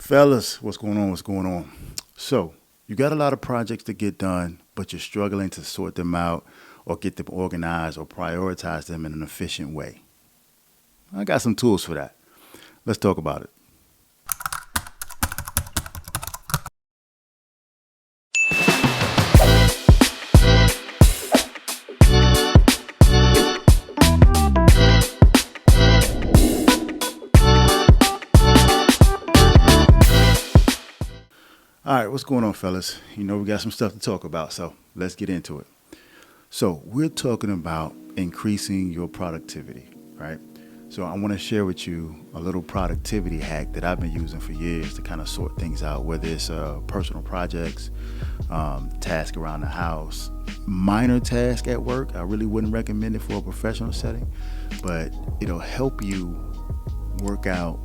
Fellas, what's going on? What's going on? So, you got a lot of projects to get done, but you're struggling to sort them out or get them organized or prioritize them in an efficient way. I got some tools for that. Let's talk about it. All right, what's going on, fellas? You know, we got some stuff to talk about, so let's get into it. So we're talking about increasing your productivity, right? So I want to share with you a little productivity hack that I've been using for years to kind of sort things out, whether it's personal projects, task around the house, minor task at work. I really wouldn't recommend it for a professional setting, but it'll help you work out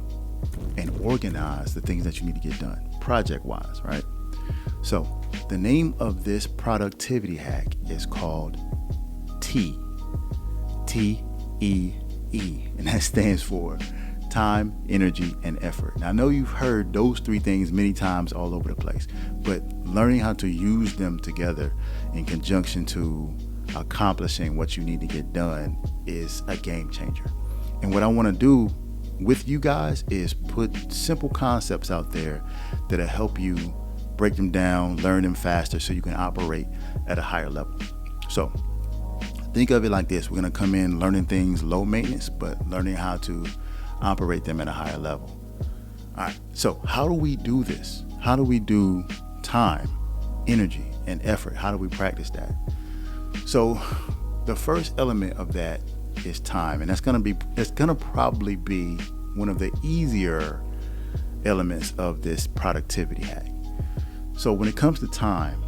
and organize the things that you need to get done project-wise, right? So the name of this productivity hack is called T-E-E, and that stands for time, energy, and effort. Now, I know you've heard those three things many times all over the place, but learning how to use them together in conjunction to accomplishing what you need to get done is a game changer. And what I want to do with you guys is put simple concepts out there that'll help you break them down, learn them faster so you can operate at a higher level. So think of it like this. We're going to come in learning things low maintenance, but learning how to operate them at a higher level. All right. So how do we do this? How do we do time, energy, and effort? How do we practice that? So the first element of that is time, and it's gonna probably be one of the easier elements of this productivity hack. So when it comes to time,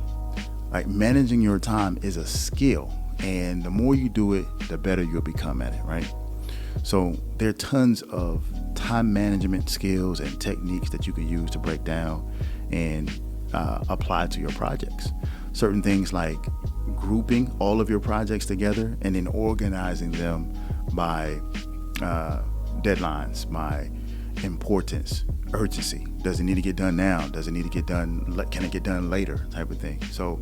like managing your time is a skill, and the more you do it, the better you'll become at it, right? So there are tons of time management skills and techniques that you can use to break down and apply to your projects. Certain things like grouping all of your projects together and then organizing them by deadlines, by importance, urgency. Does it need to get done now? Does it need to get done? Can it get done later? Type of thing. So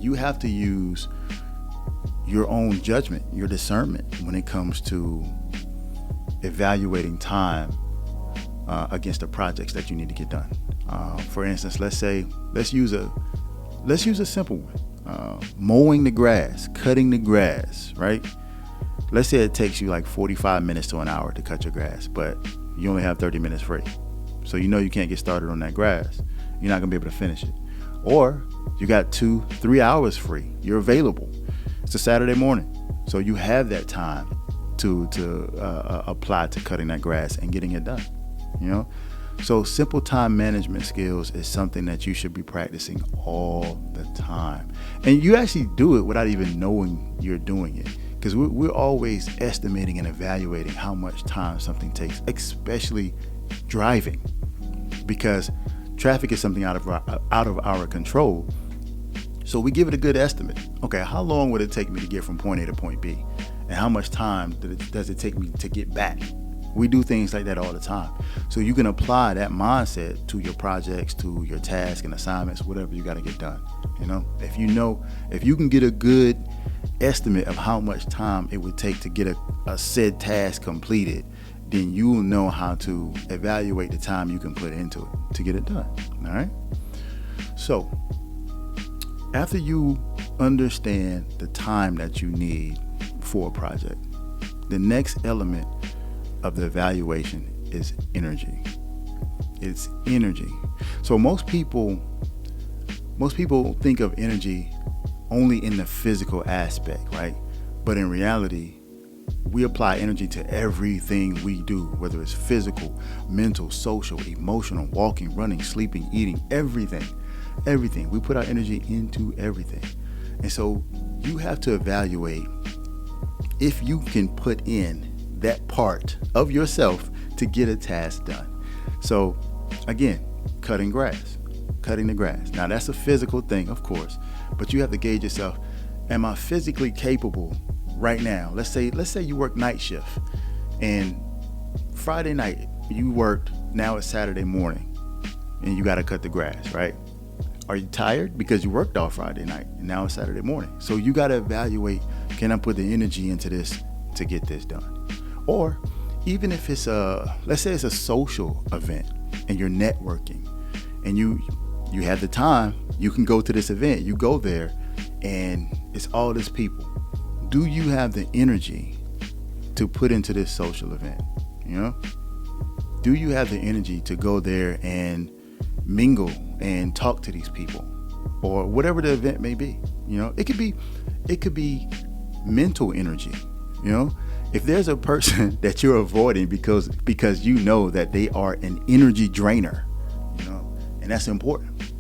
you have to use your own judgment, your discernment when it comes to evaluating time against the projects that you need to get done. For instance, let's use a simple one. Mowing the grass, cutting the grass, right? Let's say it takes you like 45 minutes to an hour to cut your grass, but you only have 30 minutes free. So you know you can't get started on that grass. You're not gonna be able to finish it. Or you got 2-3 hours free. You're available. It's a Saturday morning. So you have that time to apply to cutting that grass and getting it done, you know? So simple time management skills is something that you should be practicing all the time. And you actually do it without even knowing you're doing it, because we're always estimating and evaluating how much time something takes, especially driving, because traffic is something out of our control. So we give it a good estimate. Okay, how long would it take me to get from point A to point B? And how much time does it take me to get back? We do things like that all the time. So you can apply that mindset to your projects, to your tasks and assignments, whatever you got to get done. You know, if you can get a good estimate of how much time it would take to get a said task completed, then you will know how to evaluate the time you can put into it to get it done. All right. So after you understand the time that you need for a project, the next element of the evaluation is energy. It's energy. So most people think of energy only in the physical aspect, right? But in reality, we apply energy to everything we do, whether it's physical, mental, social, emotional, walking, running, sleeping, eating, everything. We put our energy into everything. And so you have to evaluate if you can put in that part of yourself to get a task done. So again, cutting the grass. Now that's a physical thing, of course, but you have to gauge yourself. Am I physically capable right now? Let's say you work night shift and Friday night you worked, now it's Saturday morning. and you got to cut the grass, right? Are you tired because you worked all Friday night and now it's Saturday morning? So you got to evaluate, can I put the energy into this to get this done? Or even if it's let's say it's a social event and you're networking and you have the time, you can go to this event, you go there and it's all these people. Do you have the energy to put into this social event? Do you have the energy to go there and mingle and talk to these people, or whatever the event may be? It could be mental energy. If there's a person that you're avoiding because you know that they are an energy drainer, and that's important,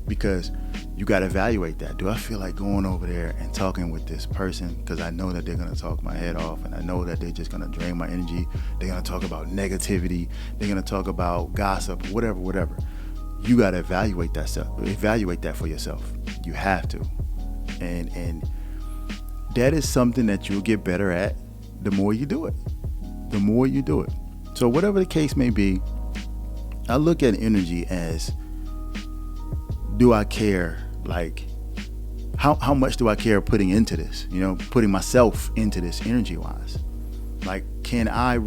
because you got to evaluate that. Do I feel like going over there and talking with this person because I know that they're going to talk my head off, and I know that they're just going to drain my energy? They're going to talk about negativity. They're going to talk about gossip, whatever. You got to evaluate that for yourself. You have to. And that is something that you'll get better at the more you do it. So whatever the case may be, I look at energy as, do I care? Like, how much do I care putting into this? Putting myself into this energy wise. Like, can I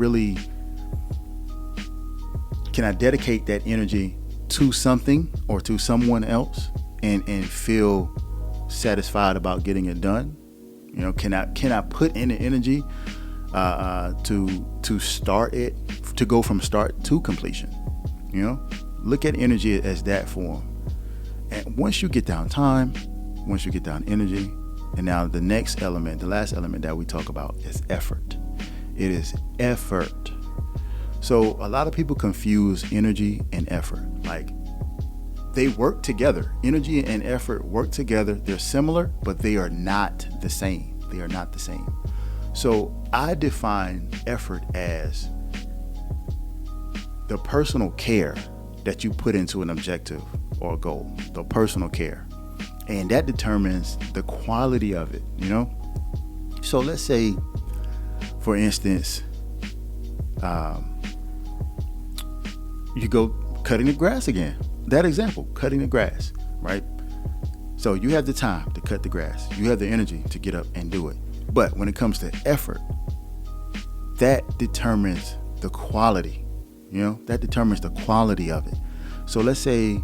dedicate that energy to something or to someone else and feel satisfied about getting it done? Can I put in the energy to start it, to go from start to completion? Look at energy as that form. And once you get down time, once you get down energy, and now the next element, the last element that we talk about is effort. It is effort. So a lot of people confuse energy and effort. Like, they work together. Energy and effort work together. They're similar, but they are not the same. So I define effort as the personal care that you put into an objective or a goal, the personal care. And that determines the quality of it, So let's say, for instance, you go cutting the grass again. That example, cutting the grass, right? So you have the time to cut the grass. You have the energy to get up and do it. But when it comes to effort, that determines the quality, that determines the quality of it. So let's say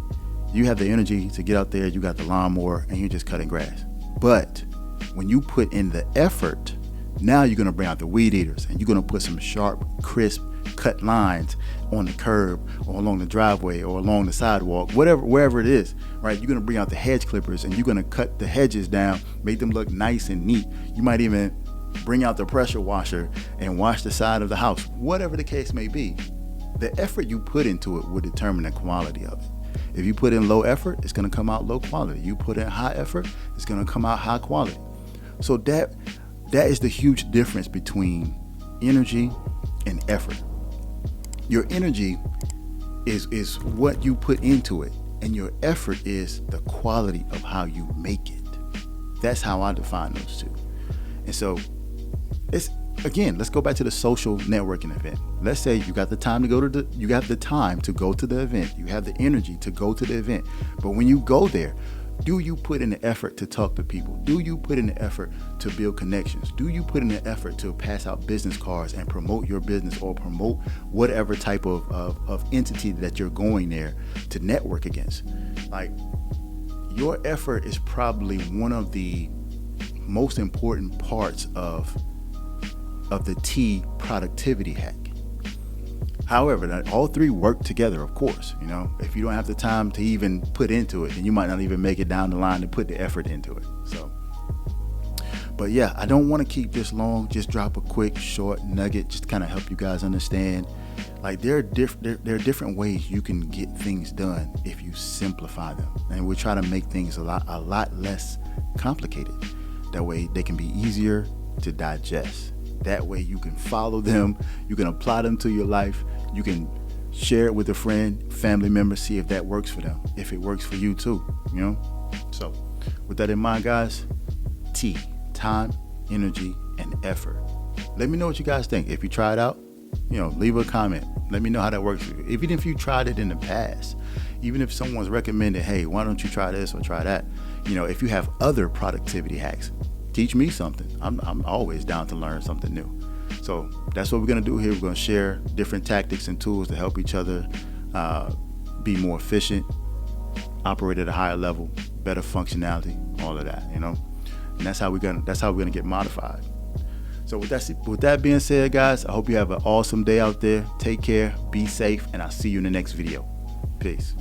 you have the energy to get out there, you got the lawnmower, and you're just cutting grass. But when you put in the effort, now you're going to bring out the weed eaters, and you're going to put some sharp, crisp cut lines on the curb or along the driveway or along the sidewalk, wherever it is, right? You're going to bring out the hedge clippers and you're going to cut the hedges down, make them look nice and neat. You might even bring out the pressure washer and wash the side of the house. Whatever the case may be, the effort you put into it will determine the quality of it. If you put in low effort, it's going to come out low quality. You put in high effort, it's going to come out high quality. So that is the huge difference between energy and effort. Your energy is what you put into it, and your effort is the quality of how you make it. That's how I define those two. And so let's go back to the social networking event. Let's say you got the time to go to the event. You have the energy to go to the event. But when you go there, do you put in the effort to talk to people? Do you put in the effort to build connections? Do you put in the effort to pass out business cards and promote your business or promote whatever type of entity that you're going there to network against? Like, your effort is probably one of the most important parts of the T productivity hack. However, all three work together, of course. If you don't have the time to even put into it, then you might not even make it down the line to put the effort into it. So, but yeah, I don't want to keep this long. Just drop a quick, short nugget, just to kind of help you guys understand. Like, there are different ways you can get things done if you simplify them, and we try to make things a lot less complicated. That way, they can be easier to digest. That way you can follow them, you can apply them to your life, you can share it with a friend, family member, see if that works for them, if it works for you too, So with that in mind, guys, T, time, energy, and effort. Let me know what you guys think. If you try it out, leave a comment. Let me know how that works for you. Even if you tried it in the past, even if someone's recommended, hey, why don't you try this or try that? If you have other productivity hacks, teach me something. I'm always down to learn something new. So that's what we're going to do here. We're going to share different tactics and tools to help each other be more efficient, operate at a higher level, better functionality, all of that, And that's how we're gonna get modified. So with that being said, guys, I hope you have an awesome day out there. Take care, be safe, and I'll see you in the next video. Peace.